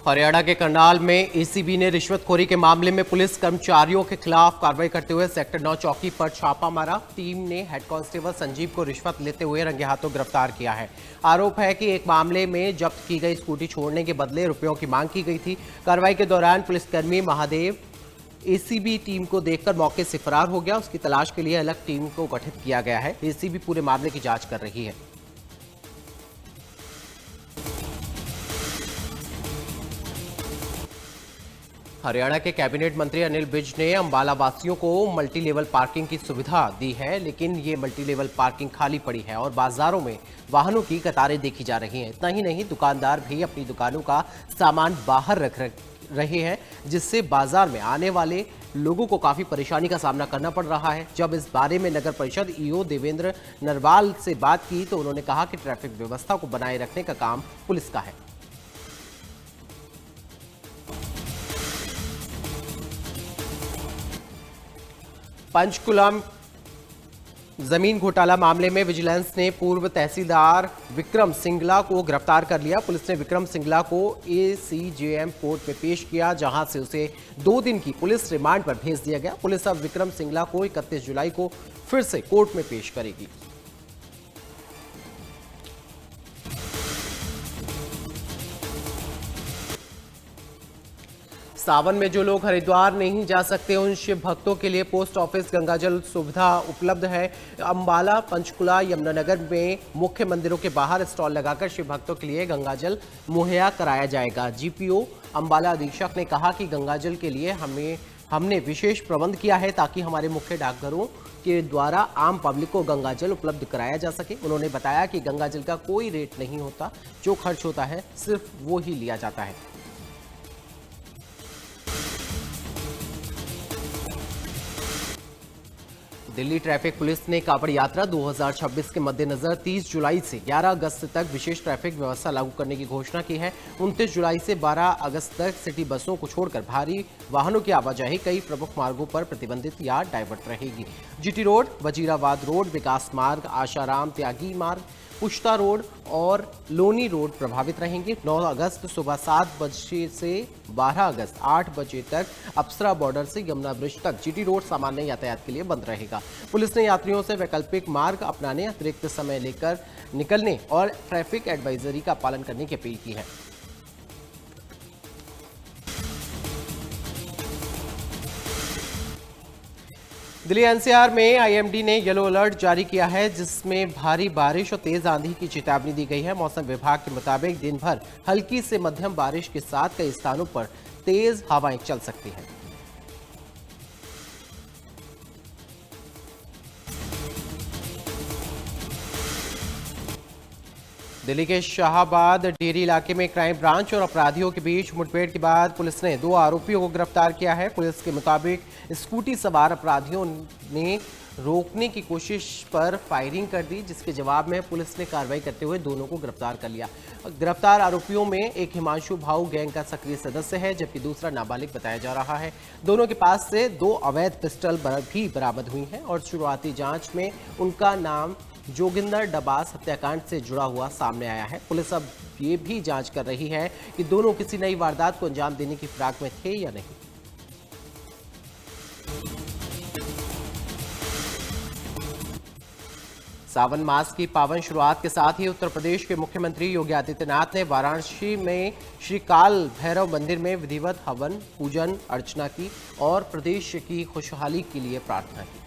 हरियाणा के करनाल में एसीबी ने रिश्वतखोरी के मामले में पुलिस कर्मचारियों के खिलाफ कार्रवाई करते हुए सेक्टर 9 चौकी पर छापा मारा। टीम ने हेड कांस्टेबल संजीव को रिश्वत लेते हुए रंगे हाथों गिरफ्तार किया है। आरोप है कि एक मामले में जब्त की गई स्कूटी छोड़ने के बदले रुपयों की मांग की गई थी। कार्रवाई के दौरान पुलिसकर्मी महादेव एसीबी टीम को देखकर मौके से फरार हो गया। उसकी तलाश के लिए अलग टीम को गठित किया गया है। एसीबी पूरे मामले की जांच कर रही है। हरियाणा के कैबिनेट मंत्री अनिल विज ने अंबाला वासियों को मल्टी लेवल पार्किंग की सुविधा दी है, लेकिन ये मल्टी लेवल पार्किंग खाली पड़ी है और बाजारों में वाहनों की कतारें देखी जा रही हैं। इतना ही नहीं, दुकानदार भी अपनी दुकानों का सामान बाहर रख रहे हैं, जिससे बाजार में आने वाले लोगों को काफी परेशानी का सामना करना पड़ रहा है। जब इस बारे में नगर परिषद ईओ देवेंद्र नरवाल से बात की तो उन्होंने कहा कि ट्रैफिक व्यवस्था को बनाए रखने का काम पुलिस का है। पंचकुला जमीन घोटाला मामले में विजिलेंस ने पूर्व तहसीलदार विक्रम सिंगला को गिरफ्तार कर लिया। पुलिस ने विक्रम सिंगला को एसीजेएम कोर्ट में पेश किया, जहां से उसे 2 दिन की पुलिस रिमांड पर भेज दिया गया। पुलिस अब विक्रम सिंगला को 31 जुलाई को फिर से कोर्ट में पेश करेगी। सावन में जो लोग हरिद्वार नहीं जा सकते, उन शिव भक्तों के लिए पोस्ट ऑफिस गंगाजल सुविधा उपलब्ध है। अंबाला, पंचकुला, यमुनानगर में मुख्य मंदिरों के बाहर स्टॉल लगाकर शिव भक्तों के लिए गंगाजल मुहैया कराया जाएगा। जीपीओ अंबाला अधीक्षक ने कहा कि गंगाजल के लिए हमने विशेष प्रबंध किया है ताकि हमारे मुख्य डाकघरों के द्वारा आम पब्लिक को गंगाजल उपलब्ध कराया जा सके। उन्होंने बताया कि गंगाजल का कोई रेट नहीं होता, जो खर्च होता है सिर्फ वो ही लिया जाता है। दिल्ली ट्रैफिक पुलिस ने कांवड़ यात्रा 2026 के मद्देनजर 30 जुलाई से 11 अगस्त तक विशेष ट्रैफिक व्यवस्था लागू करने की घोषणा की है। 29 जुलाई से 12 अगस्त तक सिटी बसों को छोड़कर भारी वाहनों की आवाजाही कई प्रमुख मार्गों पर प्रतिबंधित या डाइवर्ट रहेगी। जीटी रोड, वजीराबाद रोड, विकास मार्ग, आशाराम त्यागी मार्ग, पुश्ता रोड और लोनी रोड प्रभावित रहेंगे। 9 अगस्त सुबह 7 बजे से 12 अगस्त 8 बजे तक अप्सरा बॉर्डर से यमुना ब्रिज तक जीटी रोड सामान्य यातायात के लिए बंद रहेगा। पुलिस ने यात्रियों से वैकल्पिक मार्ग अपनाने, अतिरिक्त समय लेकर निकलने और ट्रैफिक एडवाइजरी का पालन करने की अपील की है। दिल्ली एनसीआर में आईएमडी ने येलो अलर्ट जारी किया है, जिसमें भारी बारिश और तेज आंधी की चेतावनी दी गई है। मौसम विभाग के मुताबिक दिन भर हल्की से मध्यम बारिश के साथ कई स्थानों पर तेज हवाएं चल सकती हैं। दिल्ली के शाहबाद डेरी इलाके में क्राइम ब्रांच और अपराधियों के बीच मुठभेड़ के बाद पुलिस ने 2 आरोपियों को गिरफ्तार किया है। पुलिस के मुताबिक स्कूटी सवार अपराधियों ने रोकने की कोशिश पर फायरिंग कर दी, जिसके जवाब में पुलिस ने कार्रवाई करते हुए दोनों को गिरफ्तार कर लिया। गिरफ्तार आरोपियों में एक हिमांशु भाऊ गैंग का सक्रिय सदस्य है, जबकि दूसरा नाबालिग बताया जा रहा है। दोनों के पास से 2 अवैध पिस्टल भी बरामद हुई हैं और शुरुआती जांच में उनका नाम जोगिंदर डबास हत्याकांड से जुड़ा हुआ सामने आया है। पुलिस अब ये भी जांच कर रही है कि दोनों किसी नई वारदात को अंजाम देने की फिराक में थे या नहीं। सावन मास की पावन शुरुआत के साथ ही उत्तर प्रदेश के मुख्यमंत्री योगी आदित्यनाथ ने वाराणसी में श्री काल भैरव मंदिर में विधिवत हवन, पूजन अर्चना की और प्रदेश की खुशहाली के लिए प्रार्थना की।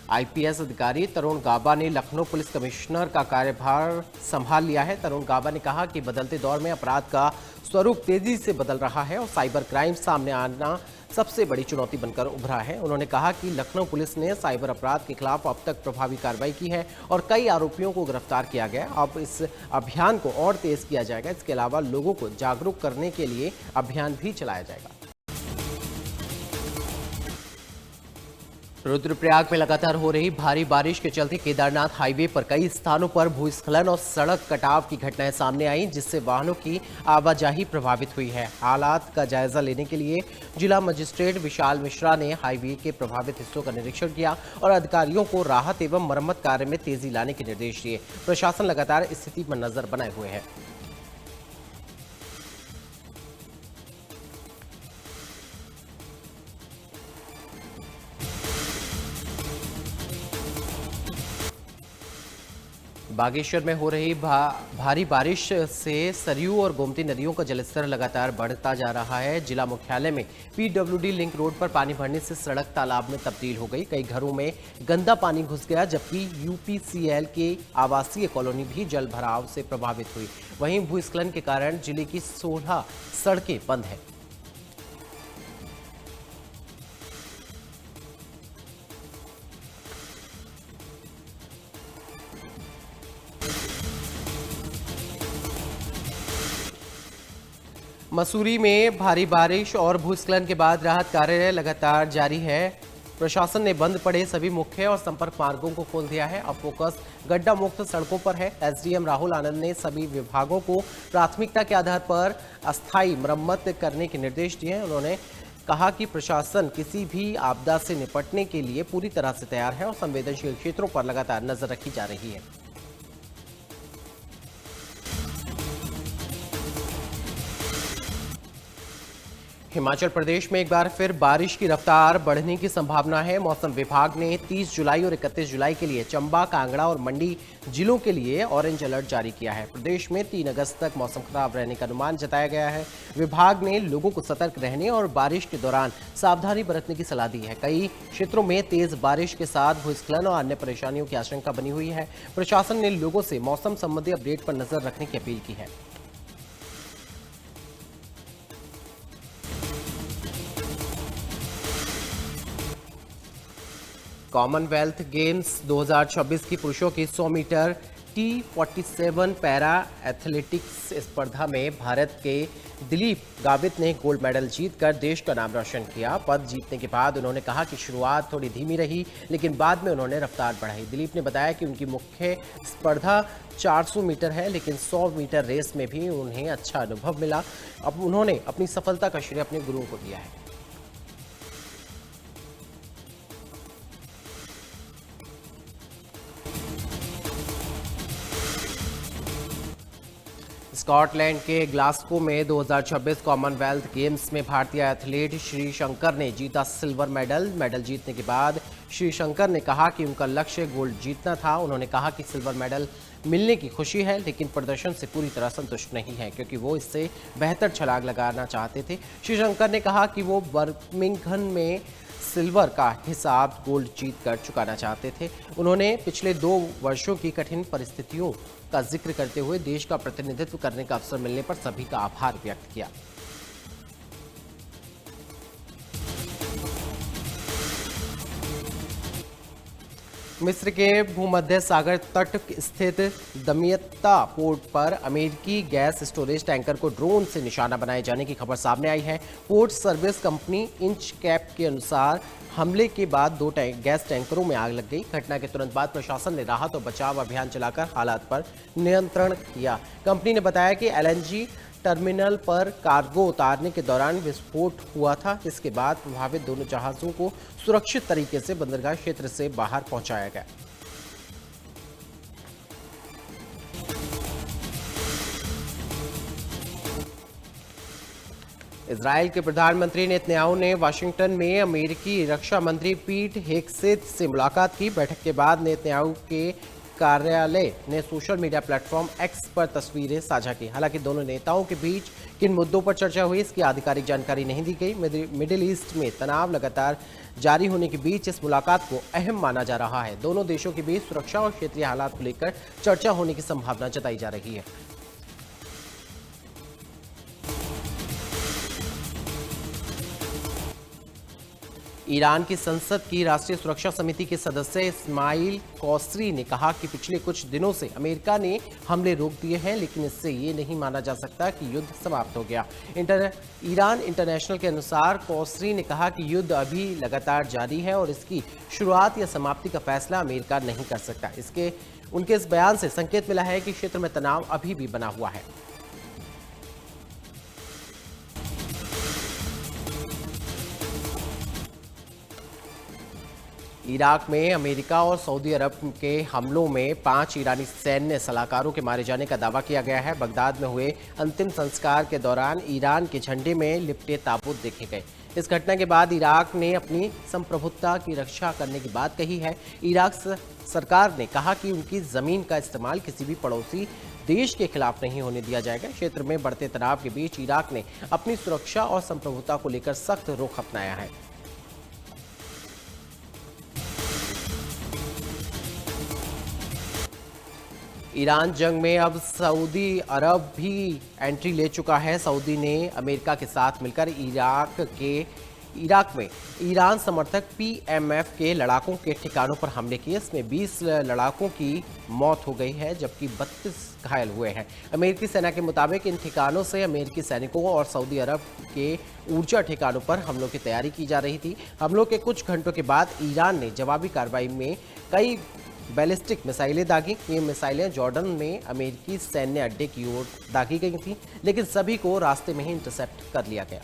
आईपीएस अधिकारी तरुण गाबा ने लखनऊ पुलिस कमिश्नर का कार्यभार संभाल लिया है। तरुण गाबा ने कहा कि बदलते दौर में अपराध का स्वरूप तेजी से बदल रहा है और साइबर क्राइम सामने आना सबसे बड़ी चुनौती बनकर उभरा है। उन्होंने कहा कि लखनऊ पुलिस ने साइबर अपराध के खिलाफ अब तक प्रभावी कार्रवाई की है और कई आरोपियों को गिरफ्तार किया गया। अब इस अभियान को और तेज किया जाएगा। इसके अलावा लोगों को जागरूक करने के लिए अभियान भी चलाया जाएगा। रुद्रप्रयाग में लगातार हो रही भारी बारिश के चलते केदारनाथ हाईवे पर कई स्थानों पर भूस्खलन और सड़क कटाव की घटनाएं सामने आई, जिससे वाहनों की आवाजाही प्रभावित हुई है। हालात का जायजा लेने के लिए जिला मजिस्ट्रेट विशाल मिश्रा ने हाईवे के प्रभावित हिस्सों का निरीक्षण किया और अधिकारियों को राहत एवं मरम्मत कार्य में तेजी लाने के निर्देश दिए। प्रशासन लगातार स्थिति पर नजर बनाए हुए है। बागेश्वर में हो रही भारी बारिश से सरयू और गोमती नदियों का जलस्तर लगातार बढ़ता जा रहा है। जिला मुख्यालय में पीडब्ल्यूडी लिंक रोड पर पानी भरने से सड़क तालाब में तब्दील हो गई। कई घरों में गंदा पानी घुस गया, जबकि यूपीसीएल के आवासीय कॉलोनी भी जल भराव से प्रभावित हुई। वहीं भूस्खलन के कारण जिले की 16 सड़कें बंद हैं। मसूरी में भारी बारिश और भूस्खलन के बाद राहत कार्य लगातार जारी है। प्रशासन ने बंद पड़े सभी मुख्य और संपर्क मार्गों को खोल दिया है। अब फोकस गड्ढा मुक्त सड़कों पर है। एसडीएम राहुल आनंद ने सभी विभागों को प्राथमिकता के आधार पर अस्थायी मरम्मत करने के निर्देश दिए हैं। उन्होंने कहा कि प्रशासन किसी भी आपदा से निपटने के लिए पूरी तरह से तैयार है और संवेदनशील क्षेत्रों पर लगातार नजर रखी जा रही है। हिमाचल प्रदेश में एक बार फिर बारिश की रफ्तार बढ़ने की संभावना है। मौसम विभाग ने 30 जुलाई और 31 जुलाई के लिए चंबा, कांगड़ा और मंडी जिलों के लिए ऑरेंज अलर्ट जारी किया है। प्रदेश में 3 अगस्त तक मौसम खराब रहने का अनुमान जताया गया है। विभाग ने लोगों को सतर्क रहने और बारिश के दौरान सावधानी बरतने की सलाह दी है। कई क्षेत्रों में तेज बारिश के साथ भूस्खलन और अन्य परेशानियों की आशंका बनी हुई है। प्रशासन ने लोगों से मौसम संबंधी अपडेट पर नजर रखने की अपील की है। कॉमनवेल्थ गेम्स 2026 की पुरुषों की 100 मीटर T47 पैरा एथलेटिक्स स्पर्धा में भारत के दिलीप गावित ने गोल्ड मेडल जीतकर देश का नाम रोशन किया। पद जीतने के बाद उन्होंने कहा कि शुरुआत थोड़ी धीमी रही, लेकिन बाद में उन्होंने रफ्तार बढ़ाई। दिलीप ने बताया कि उनकी मुख्य स्पर्धा 400 मीटर है, लेकिन 100 मीटर रेस में भी उन्हें अच्छा अनुभव मिला। अब उन्होंने अपनी सफलता का श्रेय अपने गुरुओं को दिया है। स्कॉटलैंड के ग्लासगो में 2026 कॉमनवेल्थ गेम्स में भारतीय एथलीट श्री शंकर ने जीता सिल्वर मेडल। मेडल जीतने के बाद श्री शंकर ने कहा कि उनका लक्ष्य गोल्ड जीतना था। उन्होंने कहा कि सिल्वर मेडल मिलने की खुशी है, लेकिन प्रदर्शन से पूरी तरह संतुष्ट नहीं है, क्योंकि वो इससे बेहतर छलांग लगाना चाहते थे। श्री शंकर ने कहा कि वो बर्मिंघम में सिल्वर का हिसाब गोल्ड जीत कर चुकाना चाहते थे। उन्होंने पिछले 2 वर्षों की कठिन परिस्थितियों का जिक्र करते हुए देश का प्रतिनिधित्व करने का अवसर मिलने पर सभी का आभार व्यक्त किया। मिस्र के भूमध्य सागर तट स्थित दमियत्ता पोर्ट पर अमेरिकी गैस स्टोरेज टैंकर को ड्रोन से निशाना बनाए जाने की खबर सामने आई है। Port service company inch cap के अनुसार हमले के बाद 2 गैस टैंकरों में आग लग गई। घटना के तुरंत बाद प्रशासन ने राहत और बचाव अभियान चलाकर हालात पर नियंत्रण किया। कंपनी ने बताया कि एलएनजी टर्मिनल पर कार्गो उतारने के दौरान विस्फोट हुआ था। इसके बाद प्रभावित दोनों जहाजों को सुरक्षित तरीके से बंदरगाह क्षेत्र से बाहर पहुंचाया गया। इजराइल के प्रधानमंत्री नेतन्याहू ने वाशिंगटन में अमेरिकी रक्षा मंत्री पीट हेगसेथ से मुलाकात की। बैठक के बाद नेतन्याहू के कार्यालय ने सोशल मीडिया प्लेटफॉर्म एक्स पर तस्वीरें साझा की। हालांकि दोनों नेताओं के बीच किन मुद्दों पर चर्चा हुई, इसकी आधिकारिक जानकारी नहीं दी गई। मिडिल ईस्ट में तनाव लगातार जारी होने के बीच इस मुलाकात को अहम माना जा रहा है। दोनों देशों के बीच सुरक्षा और क्षेत्रीय हालात को लेकर चर्चा होने की संभावना जताई जा रही है। ईरान की संसद की राष्ट्रीय सुरक्षा समिति के सदस्य इस्माइल कौसरी ने कहा कि पिछले कुछ दिनों से अमेरिका ने हमले रोक दिए हैं, लेकिन इससे ये नहीं माना जा सकता कि युद्ध समाप्त हो गया। ईरान इंटरनेशनल के अनुसार कौसरी ने कहा कि युद्ध अभी लगातार जारी है और इसकी शुरुआत या समाप्ति का फैसला अमेरिका नहीं कर सकता। उनके इस बयान से संकेत मिला है कि क्षेत्र में तनाव अभी भी बना हुआ है। इराक में अमेरिका और सऊदी अरब के हमलों में 5 ईरानी सैन्य सलाहकारों के मारे जाने का दावा किया गया है। बगदाद में हुए अंतिम संस्कार के दौरान ईरान के झंडे में लिपटे ताबूत देखे गए। इस घटना के बाद इराक ने अपनी संप्रभुता की रक्षा करने की बात कही है। इराक सरकार ने कहा कि उनकी जमीन का इस्तेमाल किसी भी पड़ोसी देश के खिलाफ नहीं होने दिया जाएगा। क्षेत्र में बढ़ते तनाव के बीच इराक ने अपनी सुरक्षा और संप्रभुता को लेकर सख्त रुख अपनाया है। ईरान जंग में अब सऊदी अरब भी एंट्री ले चुका है। सऊदी ने अमेरिका के साथ मिलकर इराक में ईरान समर्थक पीएमएफ के लड़ाकों के ठिकानों पर हमले किए। इसमें 20 लड़ाकों की मौत हो गई है, जबकि 32 घायल हुए हैं। अमेरिकी सेना के मुताबिक इन ठिकानों से अमेरिकी सैनिकों और सऊदी अरब के ऊर्जा ठिकानों पर हमलों की तैयारी की जा रही थी। हमलों के कुछ घंटों के बाद ईरान ने जवाबी कार्रवाई में कई बैलिस्टिक मिसाइलें दागी। ये मिसाइलें जॉर्डन में अमेरिकी सैन्य अड्डे की ओर दागी गई थीं, लेकिन सभी को रास्ते में ही इंटरसेप्ट कर लिया गया।